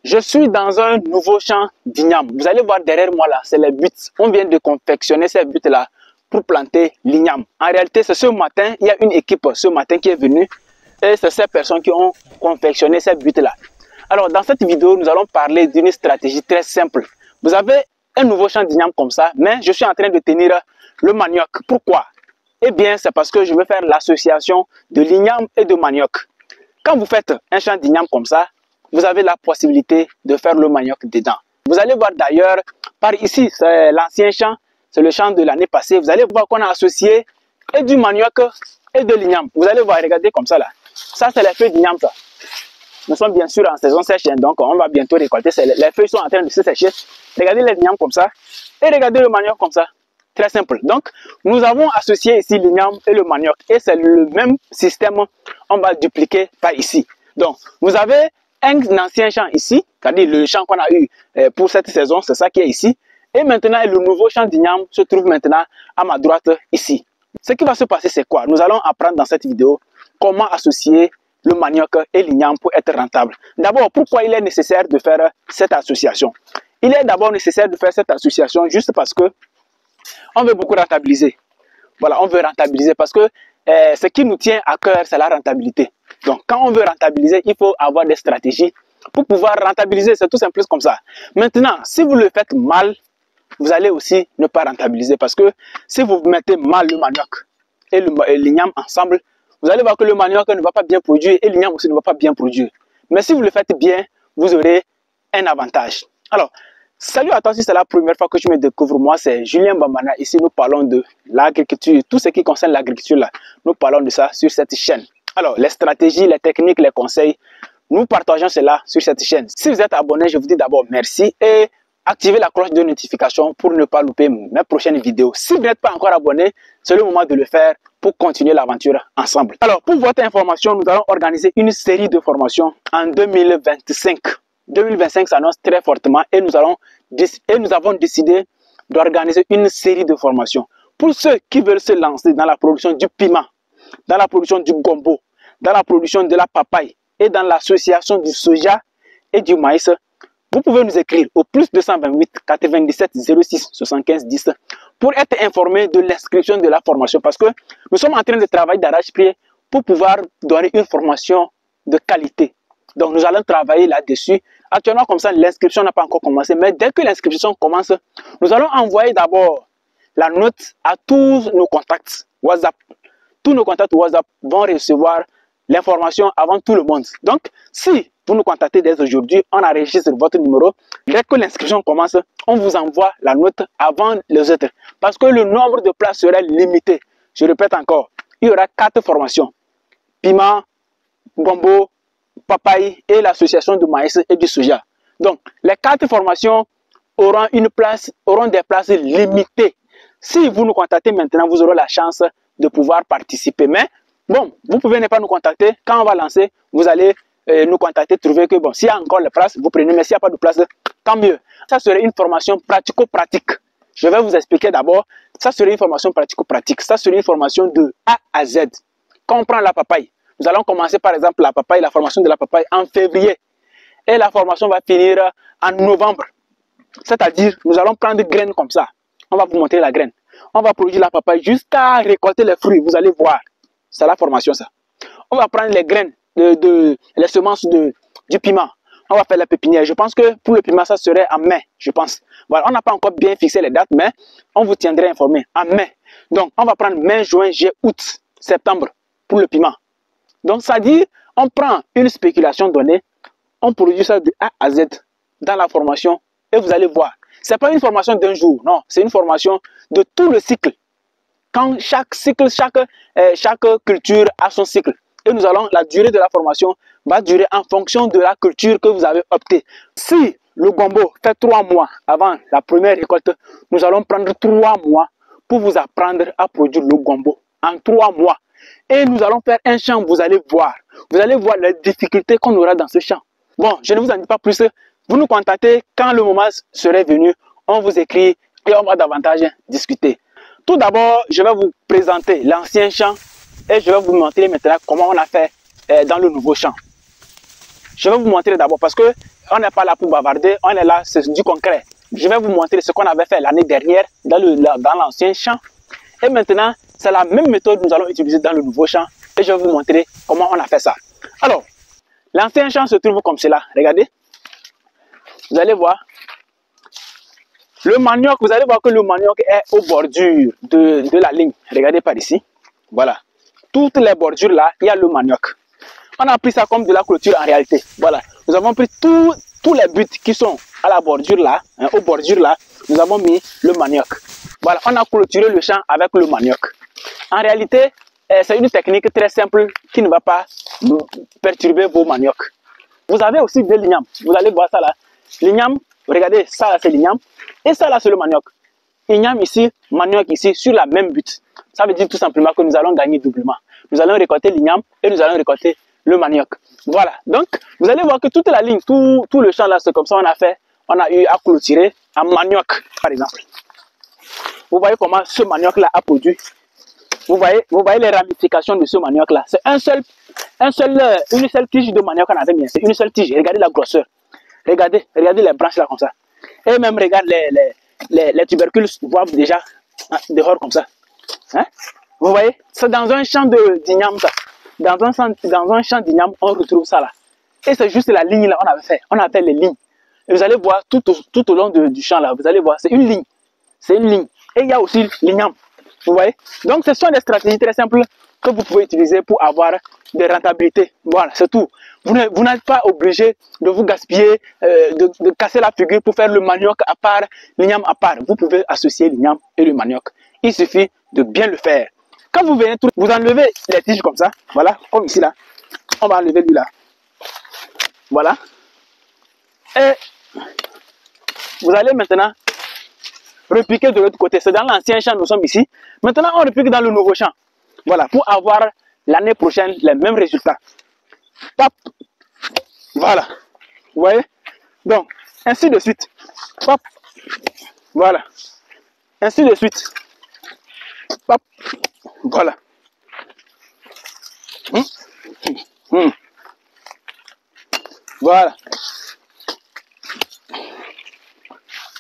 Je suis dans un nouveau champ d'igname. Vous allez voir derrière moi là, c'est les buts. On vient de confectionner ces buts là pour planter l'igname. En réalité, c'est ce matin, il y a une équipe ce matin qui est venue et c'est ces personnes qui ont confectionné ces buts là. Alors dans cette vidéo, nous allons parler d'une stratégie très simple. Vous avez un nouveau champ d'igname comme ça, mais je suis en train de tenir le manioc. Pourquoi? Eh bien, c'est parce que je veux faire l'association de l'igname et de manioc. Quand vous faites un champ d'igname comme ça, vous avez la possibilité de faire le manioc dedans. Vous allez voir d'ailleurs, par ici, c'est l'ancien champ, c'est le champ de l'année passée. Vous allez voir qu'on a associé et du manioc et de l'igname. Vous allez voir, regardez comme ça là. Ça, c'est les feuilles d'igname. Nous sommes bien sûr en saison sèche, donc on va bientôt récolter. Les feuilles sont en train de se sécher. Regardez les ignames comme ça et regardez le manioc comme ça. Très simple. Donc, nous avons associé ici l'igname et le manioc. Et c'est le même système, on va dupliquer par ici. Donc, vous avez un ancien champ ici, c'est-à-dire le champ qu'on a eu pour cette saison, c'est ça qui est ici. Et maintenant, le nouveau champ d'igname se trouve maintenant à ma droite ici. Ce qui va se passer, c'est quoi? Nous allons apprendre dans cette vidéo comment associer le manioc et l'igname pour être rentable. D'abord, pourquoi il est nécessaire de faire cette association? Il est d'abord nécessaire de faire cette association juste parce que on veut beaucoup rentabiliser. Voilà, on veut rentabiliser parce que ce qui nous tient à cœur, c'est la rentabilité. Donc, quand on veut rentabiliser, il faut avoir des stratégies pour pouvoir rentabiliser. C'est tout simplement comme ça. Maintenant, si vous le faites mal, vous allez aussi ne pas rentabiliser parce que si vous mettez mal le manioc et l'igname ensemble, vous allez voir que le manioc ne va pas bien produire et l'igname aussi ne va pas bien produire. Mais si vous le faites bien, vous aurez un avantage. Alors, salut à toi si c'est la première fois que tu me découvres. Moi, c'est Julien Bambana. Ici, nous parlons de l'agriculture. Tout ce qui concerne l'agriculture, là, nous parlons de ça sur cette chaîne. Alors, les stratégies, les techniques, les conseils, nous partageons cela sur cette chaîne. Si vous êtes abonné, je vous dis d'abord merci et activez la cloche de notification pour ne pas louper mes prochaines vidéos. Si vous n'êtes pas encore abonné, c'est le moment de le faire pour continuer l'aventure ensemble. Alors, pour votre information, nous allons organiser une série de formations en 2025. 2025 s'annonce très fortement et nous avons décidé d'organiser une série de formations. Pour ceux qui veulent se lancer dans la production du piment, dans la production du gombo, dans la production de la papaye et dans l'association du soja et du maïs, vous pouvez nous écrire au plus 228 97 06 75 10 pour être informé de l'inscription de la formation parce que nous sommes en train de travailler d'arrache-pied pour pouvoir donner une formation de qualité. Donc nous allons travailler là-dessus. Actuellement comme ça, l'inscription n'a pas encore commencé, mais dès que l'inscription commence, nous allons envoyer d'abord la note à tous nos contacts WhatsApp. Tous nos contacts WhatsApp vont recevoir l'information avant tout le monde. Donc, si vous nous contactez dès aujourd'hui, on enregistre votre numéro. Dès que l'inscription commence, on vous envoie la note avant les autres. Parce que le nombre de places serait limité. Je répète encore, il y aura 4 formations. Piment, gombo, papaye et l'association du maïs et du soja. Donc, les 4 formations auront des places limitées. Si vous nous contactez maintenant, vous aurez la chance de pouvoir participer. Mais bon, vous pouvez ne pas nous contacter. Quand on va lancer, vous allez nous contacter, trouver que bon, s'il y a encore les places, vous prenez, mais s'il n'y a pas de place, tant mieux. Ça serait une formation pratico-pratique. Je vais vous expliquer d'abord. Ça serait une formation pratico-pratique. Ça serait une formation de A à Z. Quand on prend la papaye, nous allons commencer par exemple la papaye, la formation de la papaye en février. Et la formation va finir en novembre. C'est-à-dire, nous allons prendre des graines comme ça. On va vous montrer la graine. On va produire la papaye jusqu'à récolter les fruits. Vous allez voir. C'est la formation ça. On va prendre les graines, les semences du piment. On va faire la pépinière. Je pense que pour le piment, ça serait en mai, je pense. Voilà, on n'a pas encore bien fixé les dates, mais on vous tiendrait informé. En mai. Donc, on va prendre mai, juin, juillet, août, septembre pour le piment. Donc, ça dit, on prend une spéculation donnée, on produit ça de A à Z dans la formation et vous allez voir. Ce n'est pas une formation d'un jour, non, c'est une formation de tout le cycle. Quand chaque cycle, chaque culture a son cycle. Et nous allons, la durée de la formation va durer en fonction de la culture que vous avez opté. Si le gombo fait 3 mois avant la première récolte, nous allons prendre 3 mois pour vous apprendre à produire le gombo en 3 mois. Et nous allons faire un champ, vous allez voir. Vous allez voir les difficultés qu'on aura dans ce champ. Bon, je ne vous en dis pas plus. Vous nous contactez quand le moment serait venu. On vous écrit et on va davantage discuter. Tout d'abord, je vais vous présenter l'ancien champ et je vais vous montrer maintenant comment on a fait dans le nouveau champ. Je vais vous montrer d'abord parce que on n'est pas là pour bavarder, on est là, c'est du concret. Je vais vous montrer ce qu'on avait fait l'année dernière dans l'ancien champ. Et maintenant, c'est la même méthode que nous allons utiliser dans le nouveau champ. Et je vais vous montrer comment on a fait ça. Alors, l'ancien champ se trouve comme cela. Regardez. Vous allez voir. Le manioc, vous allez voir que le manioc est aux bordures de la ligne. Regardez par ici. Voilà. Toutes les bordures là, il y a le manioc. On a pris ça comme de la clôture en réalité. Voilà. Nous avons pris tous les buts qui sont à la bordure là, hein, aux bordures là, nous avons mis le manioc. Voilà, on a clôturé le champ avec le manioc. En réalité, c'est une technique très simple qui ne va pas perturber vos maniocs. Vous avez aussi des lignames. Vous allez voir ça là. L'igname, regardez, ça là c'est l'igname. Et ça là c'est le manioc. Igname ici, manioc ici, sur la même butte. Ça veut dire tout simplement que nous allons gagner doublement. Nous allons récolter l'igname et nous allons récolter le manioc. Voilà, donc vous allez voir que toute la ligne, tout le champ là, c'est comme ça on a fait. On a eu à clôturer un manioc, par exemple. Vous voyez comment ce manioc là a produit. Vous voyez les ramifications de ce manioc là. C'est une seule tige de manioc qu'on avait mis. C'est une seule tige. Regardez la grosseur. Regardez les branches là comme ça. Et même regarde les tubercules boivent déjà dehors comme ça. Hein? Vous voyez, c'est dans un champ d'igname ça. Dans un champ d'igname, on retrouve ça là. Et c'est juste la ligne là, on avait fait. On a fait les lignes. Et vous allez voir tout au long du champ là, vous allez voir, c'est une ligne. C'est une ligne. Et il y a aussi l'igname. Vous voyez? Donc ce sont des stratégies très simples que vous pouvez utiliser pour avoir des rentabilités. Voilà, c'est tout. Vous n'êtes pas obligé de vous gaspiller, de casser la figure pour faire le manioc à part, l'igname à part. Vous pouvez associer l'igname et le manioc. Il suffit de bien le faire. Quand vous venez, vous enlevez les tiges comme ça. Voilà, comme ici là. On va enlever lui là. Voilà. Et vous allez maintenant repiquer de l'autre côté. C'est dans l'ancien champ, nous sommes ici. Maintenant, on repique dans le nouveau champ. Voilà, pour avoir l'année prochaine les mêmes résultats. Pop. Voilà. Vous voyez? Donc, ainsi de suite. Pop. Voilà. Ainsi de suite. Pop. Voilà. Voilà.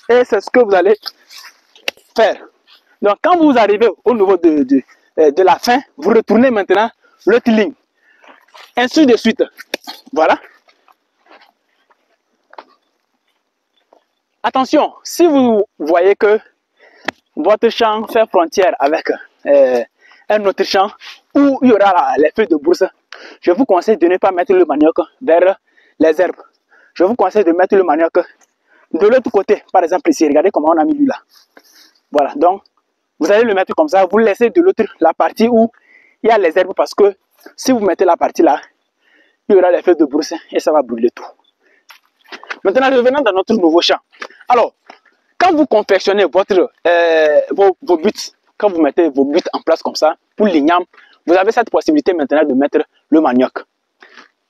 Et c'est ce que vous allez faire. Donc, quand vous arrivez au niveau de la fin, vous retournez maintenant l'autre ligne. Ainsi de suite. Voilà. Attention, si vous voyez que votre champ fait frontière avec un autre champ où il y aura les feuilles de brousse, je vous conseille de ne pas mettre le manioc vers les herbes. Je vous conseille de mettre le manioc de l'autre côté. Par exemple ici, regardez comment on a mis lui là. Voilà, donc vous allez le mettre comme ça, vous laissez de l'autre la partie où il y a les herbes parce que si vous mettez la partie là, il y aura les feuilles de brousse et ça va brûler tout. Maintenant, revenons dans notre nouveau champ. Alors, quand vous confectionnez vos buts, quand vous mettez vos buts en place comme ça, pour l'igname, vous avez cette possibilité maintenant de mettre le manioc.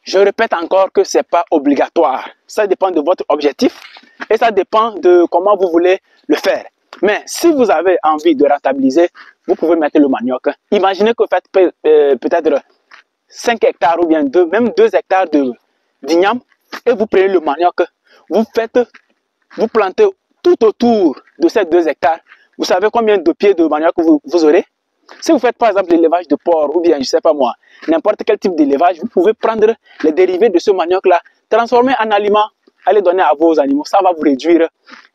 Je répète encore que ce n'est pas obligatoire. Ça dépend de votre objectif et ça dépend de comment vous voulez le faire. Mais si vous avez envie de rentabiliser, vous pouvez mettre le manioc. Imaginez que vous faites peut-être 5 hectares ou bien même 2 hectares d'igname et vous prenez le manioc. Vous plantez tout autour de ces 2 hectares. Vous savez combien de pieds de manioc vous aurez? Si vous faites par exemple l'élevage de porc ou bien je ne sais pas moi, n'importe quel type d'élevage, vous pouvez prendre les dérivés de ce manioc là, transformer en aliment, aller donner à vos animaux. Ça va vous réduire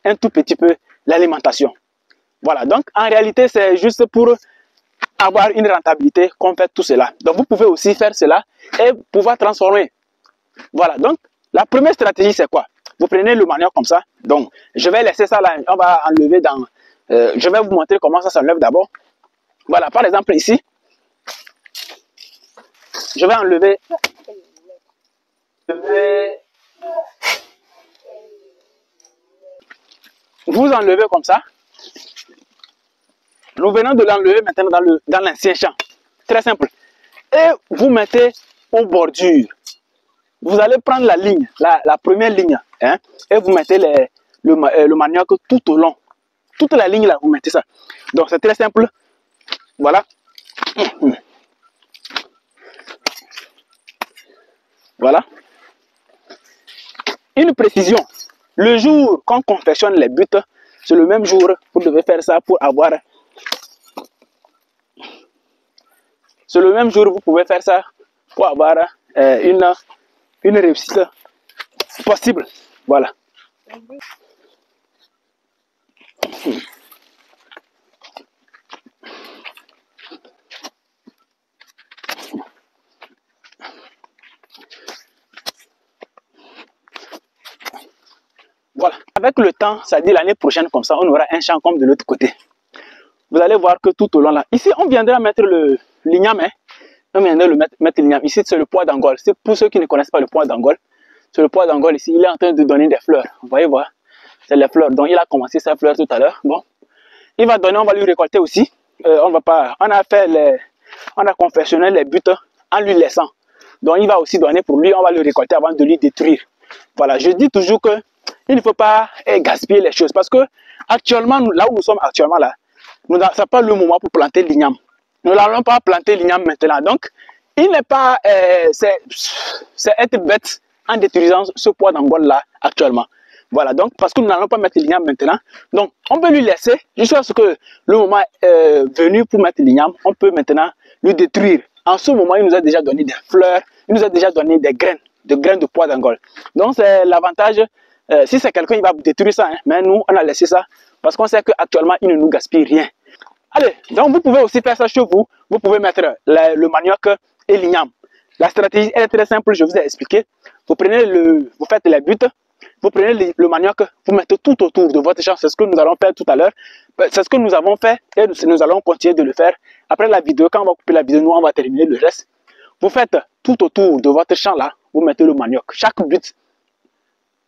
un tout petit peu l'alimentation. Voilà, donc en réalité c'est juste pour avoir une rentabilité qu'on fait tout cela. Donc vous pouvez aussi faire cela et pouvoir transformer. Voilà, donc la première stratégie c'est quoi? Vous prenez le manioc comme ça. Donc je vais laisser ça là, on va enlever dans... je vais vous montrer comment ça s'enlève d'abord. Voilà, par exemple ici, je vais enlever... Vous enlevez comme ça. Nous venons de l'enlever maintenant dans l'ancien champ. Très simple. Et vous mettez aux bordures. Vous allez prendre la ligne, la première ligne, hein, et vous mettez le manioc tout au long. Toute la ligne là, vous mettez ça. Donc c'est très simple. Voilà. Voilà. Une précision, le jour qu'on confectionne les buts, c'est le même jour, vous devez faire ça pour avoir... C'est le même jour, vous pouvez faire ça pour avoir une réussite possible. Voilà. Voilà. Avec le temps, ça dit l'année prochaine, comme ça, on aura un champ comme de l'autre côté. Vous allez voir que tout au long là, ici, on viendra mettre l'igname. Hein. On viendra mettre l'igname. Ici, c'est le pois d'Angola. C'est pour ceux qui ne connaissent pas le pois d'Angola. C'est le pois d'Angola ici. Il est en train de donner des fleurs. Vous voyez, voilà. C'est les fleurs. Donc, il a commencé sa fleur tout à l'heure. Bon. Il va donner, on va lui récolter aussi. On a confectionné les buts en lui laissant. Donc, il va aussi donner pour lui. On va le récolter avant de lui détruire. Voilà. Je dis toujours que il ne faut pas gaspiller les choses parce que actuellement, là où nous sommes actuellement là, ce n'est pas le moment pour planter l'igname. Nous n'allons pas planter l'igname maintenant. Donc, il n'est pas, c'est être bête en détruisant ce pois d'Angola là actuellement. Voilà, donc parce que nous n'allons pas mettre l'igname maintenant. Donc, on peut lui laisser jusqu'à ce que le moment est venu pour mettre l'igname. On peut maintenant le détruire. En ce moment, il nous a déjà donné des fleurs, il nous a déjà donné des graines de pois d'Angola. Donc, c'est l'avantage. Si c'est quelqu'un, il va détruire ça. Hein. Mais nous, on a laissé ça parce qu'on sait qu'actuellement, il ne nous gaspille rien. Allez, donc vous pouvez aussi faire ça chez vous. Vous pouvez mettre le manioc et l'igname. La stratégie elle est très simple, je vous ai expliqué. Vous faites les buts, vous prenez le manioc, vous mettez tout autour de votre champ. C'est ce que nous allons faire tout à l'heure. C'est ce que nous avons fait et nous allons continuer de le faire. Après la vidéo, quand on va couper la vidéo, nous on va terminer le reste. Vous faites tout autour de votre champ là, vous mettez le manioc. Chaque but,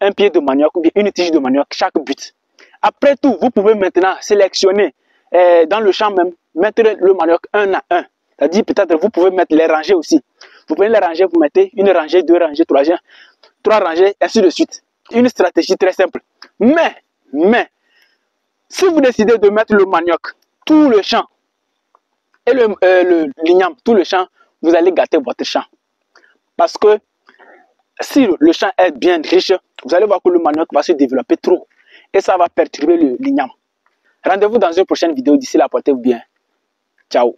un pied de manioc ou bien une tige de manioc, chaque but. Après tout, vous pouvez maintenant sélectionner dans le champ même, mettre le manioc un à un. C'est-à-dire peut-être vous pouvez mettre les rangées aussi. Vous prenez les rangées, vous mettez une rangée, deux rangées, trois rangées, ainsi de suite. Une stratégie très simple. Mais, si vous décidez de mettre le manioc, tout le champ, et l'igname, tout le champ, vous allez gâter votre champ. Parce que si le champ est bien riche, vous allez voir que le manioc va se développer trop. Et ça va perturber l'igname. Rendez-vous dans une prochaine vidéo. D'ici là, portez-vous bien. Ciao.